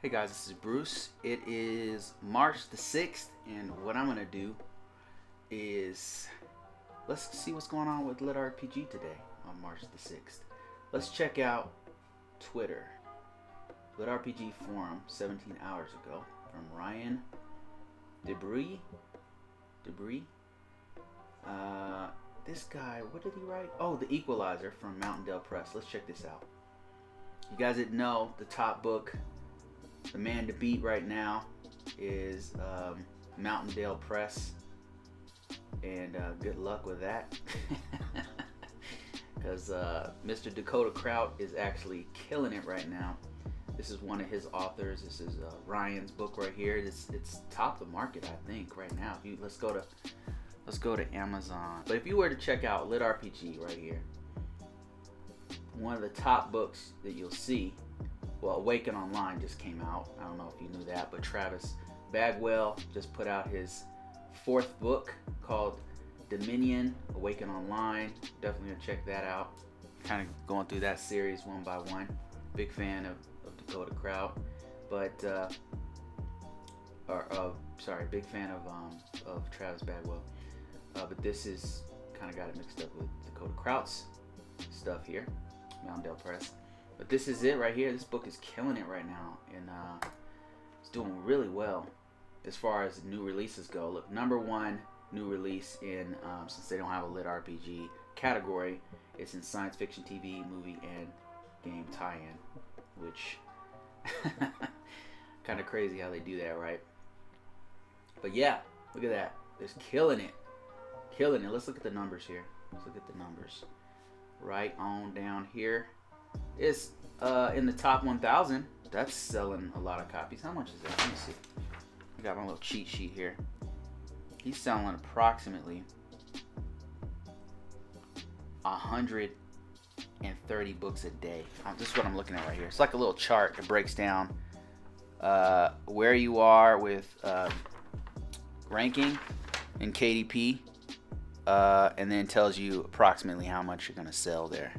Hey guys, this is Bruce. It is March the 6th, and what I'm going to do is let's see what's going on with LitRPG today on March the 6th. Let's check out Twitter. LitRPG forum 17 hours ago from Ryan Debruyn. This guy, what did he write? Oh, the Equalizer from Mountaindalepress. Let's check this out. You guys didn't know, the top book, the man to beat right now is Mountaindalepress, and good luck with that, because Mr. Dakota Kraut is actually killing it right now. This is one of his authors. This is Ryan's book right here. It's top of the market, I think, right now. Let's go to Amazon. But if you were to check out LitRPG right here, one of the top books that you'll see. Well, Awaken Online just came out. I don't know if you knew that, but Travis Bagwell just put out his 4th book called Dominion, Awaken Online. Definitely gonna check that out. Kind of going through that series one by one. Big fan of Dakota Kraut, but big fan of Travis Bagwell. But this is kind of got it mixed up with Dakota Kraut's stuff here, Mountaindalepress. But this is it right here. This book is killing it right now, and it's doing really well as far as new releases go. Look, #1 new release in since they don't have a LitRPG category, it's in science fiction, TV, movie, and game tie-in, which kind of crazy how they do that, right? But yeah, look at that. It's killing it. Let's look at the numbers here. Let's look at the numbers. Right on down here. It's in the top 1,000. That's selling a lot of copies. How much is that? Let me see. I got my little cheat sheet here. He's selling approximately 130 books a day. This is what I'm looking at right here. It's like a little chart that breaks down where you are with ranking in KDP, and then tells you approximately how much you're going to sell there.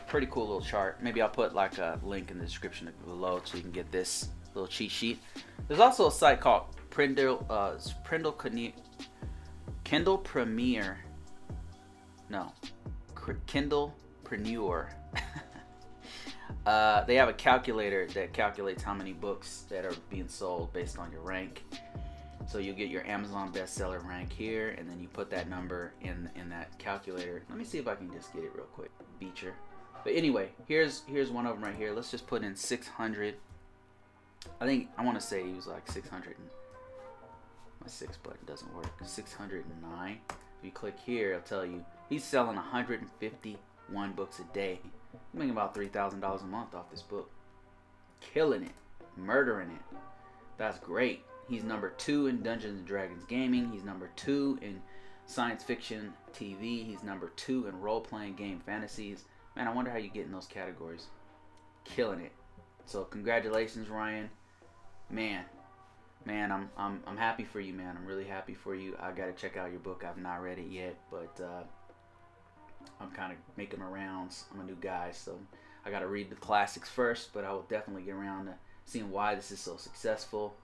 Pretty cool little chart. Maybe I'll put like a link in the description below so you can get this little cheat sheet. There's also a site called Kindle Premier. No, Kindlepreneur. They have a calculator that calculates how many books that are being sold based on your rank. So you get your Amazon bestseller rank here, and then you put that number in that calculator. Let me see if I can just get it real quick. Beecher. But anyway, here's one of them right here. Let's just put in 600. I want to say he was like 600. My 6 button doesn't work. 609. If you click here, it'll tell you he's selling 151 books a day. He's making about $3,000 a month off this book. Killing it, murdering it. That's great. He's #2 in Dungeons and Dragons gaming. He's #2 in science fiction TV. He's #2 in role-playing game fantasies. Man, I wonder how you get in those categories. Killing it. So congratulations, Ryan. Man, I'm happy for you, man. I'm really happy for you. I gotta check out your book. I've not read it yet, but I'm kind of making my rounds. I'm a new guy, so I gotta read the classics first. But I will definitely get around to seeing why this is so successful.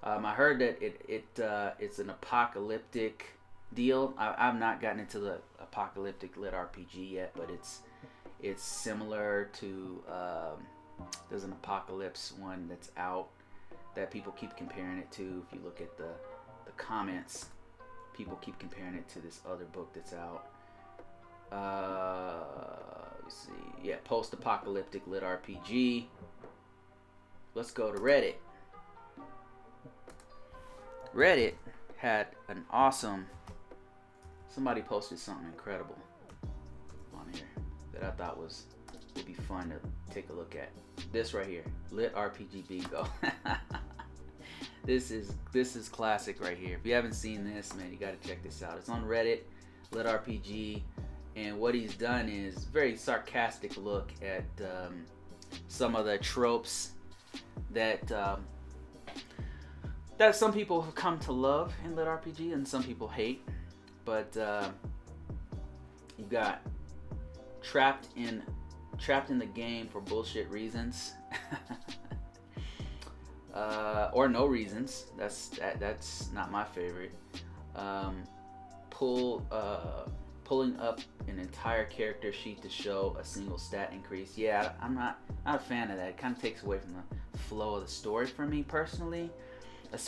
I heard that it's an apocalyptic deal. I've not gotten into the apocalyptic LitRPG yet, but it's similar to there's an apocalypse one that's out that people keep comparing it to. If you look at the comments, people keep comparing it to this other book that's out. Let's see. Yeah, Post-Apocalyptic LitRPG. Let's go to Reddit. Reddit had an awesome. Somebody posted something incredible on here that I thought would be fun to take a look at. This right here, LitRPG Bingo. This is classic right here. If you haven't seen this, man, you got to check this out. It's on Reddit, LitRPG, and what he's done is very sarcastic look at some of the tropes that some people have come to love in LitRPG and some people hate. But you've got trapped in the game for bullshit reasons. or no reasons. That's not my favorite. Pulling up an entire character sheet to show a single stat increase. Yeah, I'm not a fan of that. It kind of takes away from the flow of the story for me personally. It's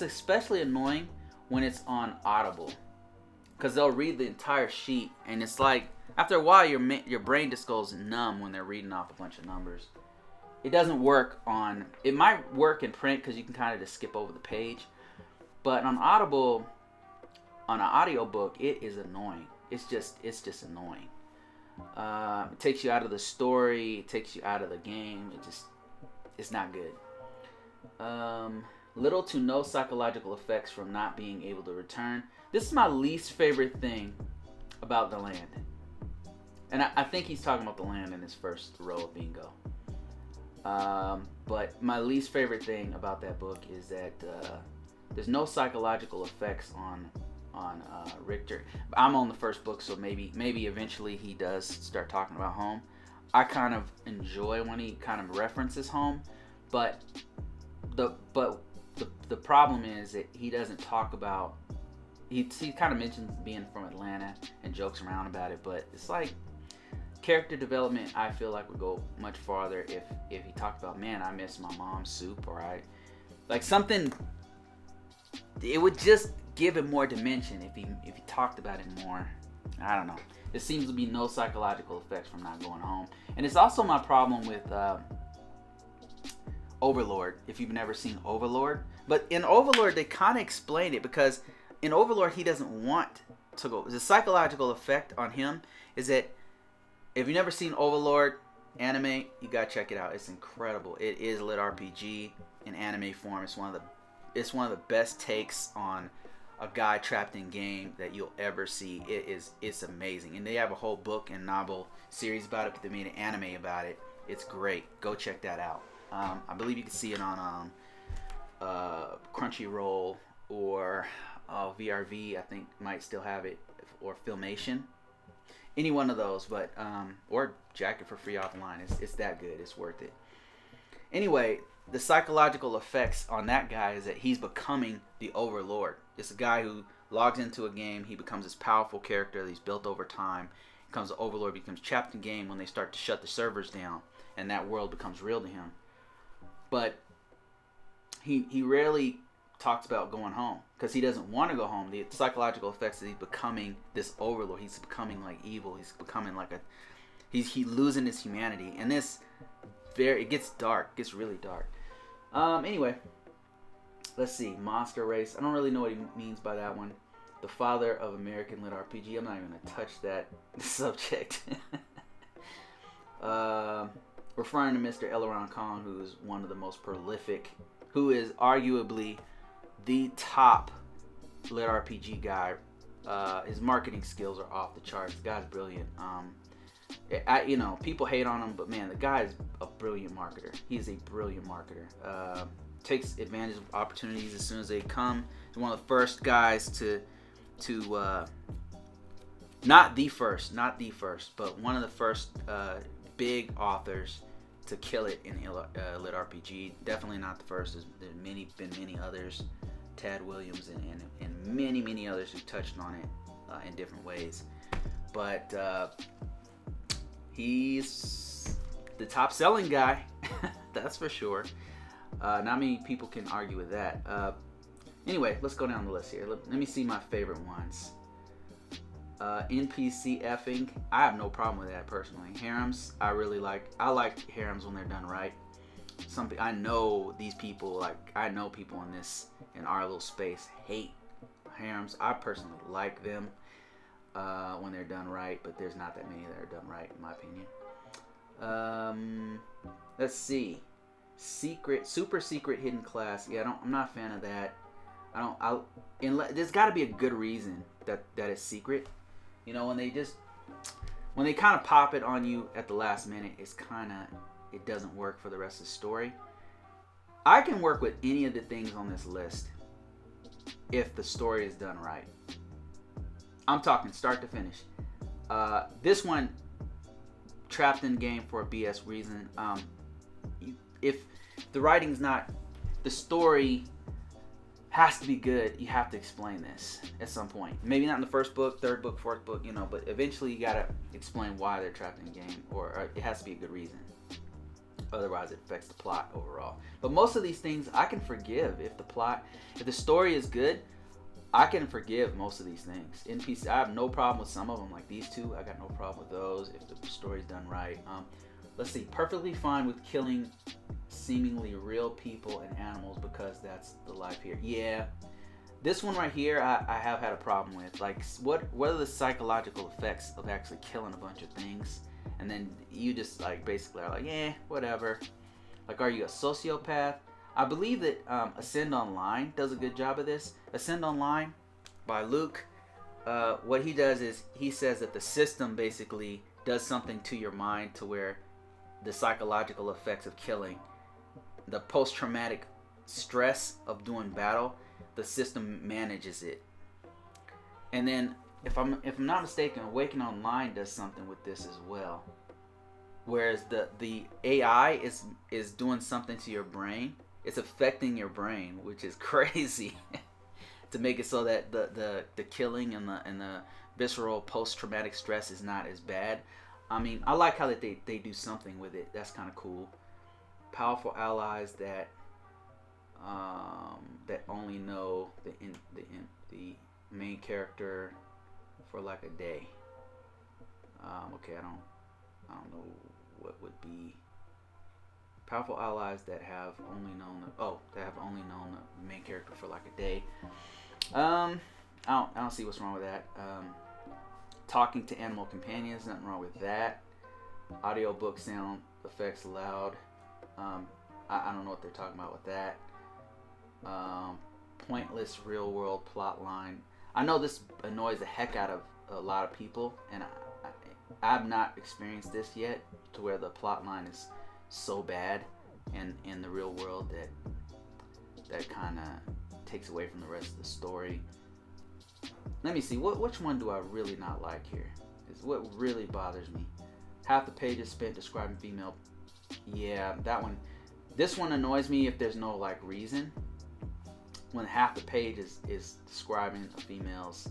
especially annoying when it's on Audible, because they'll read the entire sheet, and it's like after a while your brain just goes numb when they're reading off a bunch of numbers. It doesn't work on. It might work in print because you can kind of just skip over the page, but on Audible, on an audiobook, it is annoying. It's just annoying. It takes you out of the story. It takes you out of the game. It's not good. Little to no psychological effects from not being able to return. This is my least favorite thing about the land. And I think he's talking about the land in his first row of bingo. But my least favorite thing about that book is that there's no psychological effects on Richter. I'm on the first book, so maybe eventually he does start talking about home. I kind of enjoy when he kind of references home, but the problem is that he doesn't talk about. He kind of mentions being from Atlanta and jokes around about it, but it's like character development. I feel like would go much farther if he talked about, man, I miss my mom's soup, or I like something. It would just give it more dimension if he talked about it more. I don't know. There seems to be no psychological effects from not going home, and it's also my problem with Overlord. If you've never seen Overlord, but in Overlord they kind of explain it, because in Overlord he doesn't want to go. The psychological effect on him is that if you've never seen Overlord anime, you gotta check it out. It's incredible. It is LitRPG in anime form. It's one of the best takes on a guy trapped in game that you'll ever see. It's amazing, and they have a whole book and novel series about it, but they made an anime about it. It's great. Go check that out. I believe you can see it on Crunchyroll, or VRV. I think might still have it, or Filmation. Any one of those, but or jack it for free offline. It's that good. It's worth it. Anyway, the psychological effects on that guy is that he's becoming the Overlord. It's a guy who logs into a game. He becomes this powerful character that he's built over time. Becomes the Overlord. Becomes trapped in the game when they start to shut the servers down, and that world becomes real to him. But he rarely talks about going home, because he doesn't want to go home. The psychological effects that he's becoming this Overlord. He's becoming like evil. He's becoming like he's losing his humanity. And it gets dark. It gets really dark. Anyway, let's see. Monster Race. I don't really know what he means by that one. The father of American LitRPG. I'm not even going to touch that subject. Referring to Mr. Elron Khan, who is one of the most prolific, who is arguably the top LitRPG guy. His marketing skills are off the charts. The guy's brilliant. People hate on him, but man, the guy is a brilliant marketer. He is a brilliant marketer. Takes advantage of opportunities as soon as they come. He's one of the first guys to not the first, but one of the first big authors to kill it in LitRPG. Definitely not the first. There's been many others. Tad Williams and many others who touched on it in different ways. But he's the top selling guy. That's for sure. Not many people can argue with that. Anyway, let's go down the list here. Let me see my favorite ones. NPC effing. I have no problem with that personally. Harems, I like harems when they're done right. I know these people, I know people in our little space hate harems. I personally like them when they're done right, but there's not that many that are done right, in my opinion. Let's see. Super secret hidden class. Yeah, I'm not a fan of that. There's got to be a good reason that it's secret. When they kind of pop it on you at the last minute, it doesn't work for the rest of the story. I can work with any of the things on this list if the story is done right. I'm talking start to finish. This one, trapped in game for a BS reason. If the writing's not the story has to be good. You have to explain this at some point. Maybe not in the first book, third book, fourth book, you know, but eventually you gotta explain why they're trapped in the game, or it has to be a good reason. Otherwise, it affects the plot overall. But most of these things I can forgive if the story is good. I can forgive most of these things. NPC, I have no problem with some of them, like these two. I got no problem with those if the story's done right. Let's see, perfectly fine with killing seemingly real people and animals because that's the life here. Yeah, this one right here I have had a problem with. Like, what are the psychological effects of actually killing a bunch of things, and then you just like basically are like, yeah, whatever. Like, are you a sociopath? I believe that Ascend Online does a good job of this. Ascend Online by Luke, what he does is he says that the system basically does something to your mind to where the psychological effects of killing, the post-traumatic stress of doing battle, the system manages it. And then if I'm not mistaken, Awaken Online does something with this as well. Whereas the AI is doing something to your brain. It's affecting your brain, which is crazy. To make it so that the killing and the visceral post-traumatic stress is not as bad. I mean, I like how that they do something with it. That's kind of cool. Powerful allies that only know the main character for like a day. Okay, I don't know what would be powerful allies that have only known the main character for like a day. I don't see what's wrong with that. Talking to animal companions, nothing wrong with that. Audiobook sound effects loud. I don't know what they're talking about with that. Pointless real world plot line. I know this annoys the heck out of a lot of people, and I've not experienced this yet, to where the plot line is so bad in the real world that kind of takes away from the rest of the story. Let me see, which one do I really not like here? Is what really bothers me. Half the page is spent describing female. Yeah, that one. This one annoys me if there's no like reason. When half the page is describing a female's.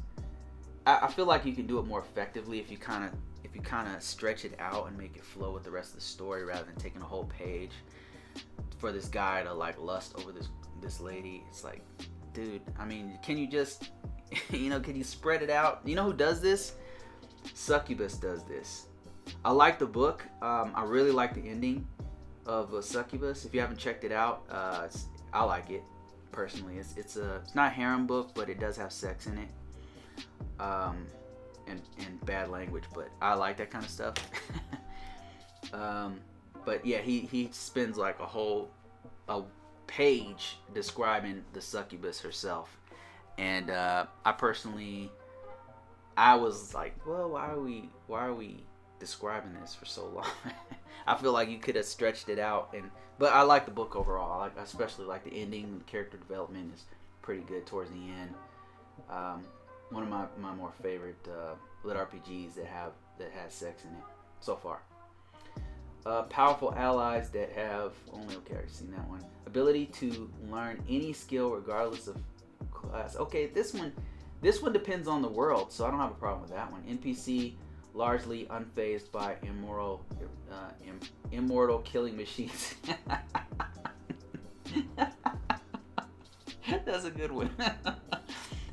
I feel like you can do it more effectively if you kind of stretch it out and make it flow with the rest of the story, rather than taking a whole page for this guy to like lust over this lady. It's like, dude, I mean, can you just can you spread it out? You know who does this? Succubus does this. I like the book. I really like the ending of Succubus. If you haven't checked it out, I like it personally. It's not a harem book, but it does have sex in it, and bad language. But I like that kind of stuff. But yeah, he spends like a page describing the succubus herself, and I was like, well, why are we describing this for so long? I feel like you could have stretched it out, but I like the book overall. I especially like the ending. The character development is pretty good towards the end. One of my more favorite lit RPGs that has sex in it so far. Powerful allies that have I've seen that one. Ability to learn any skill regardless of class. Okay, this one depends on the world, so I don't have a problem with that one. NPC largely unfazed by immortal killing machines. That's a good one.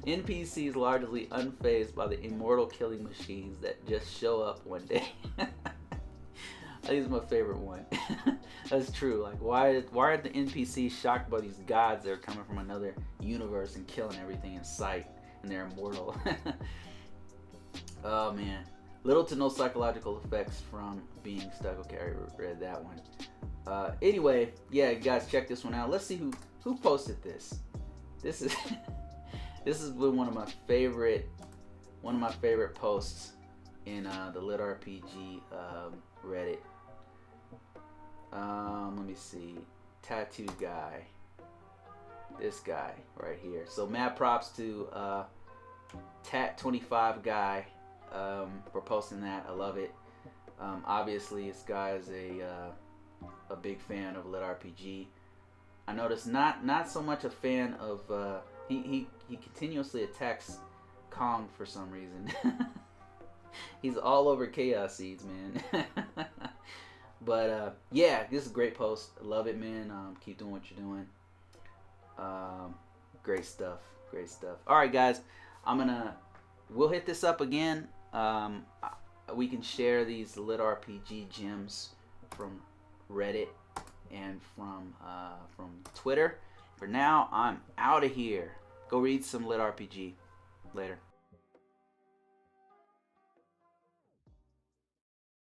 NPCs largely unfazed by the immortal killing machines that just show up one day. I think it's my favorite one. That's true. Like, why are the NPCs shocked by these gods that are coming from another universe and killing everything in sight, and they're immortal? Oh man, little to no psychological effects from being stuck. Okay, I read that one. Anyway, yeah, you guys check this one out. Let's see who posted this. This is this has been one of my favorite posts in the LitRPG Reddit. Let me see. Tattoo guy. This guy right here. So mad props to Tat25 guy for posting that. I love it. Obviously, this guy is a big fan of LitRPG. I noticed not so much a fan of he continuously attacks Kong for some reason. He's all over Chaos Seeds, man. But yeah, this is a great post. Love it, man. Keep doing what you're doing. Great stuff. Great stuff. All right, guys. We'll hit this up again. We can share these LitRPG gems from Reddit and from Twitter. For now, I'm out of here. Go read some LitRPG. Later.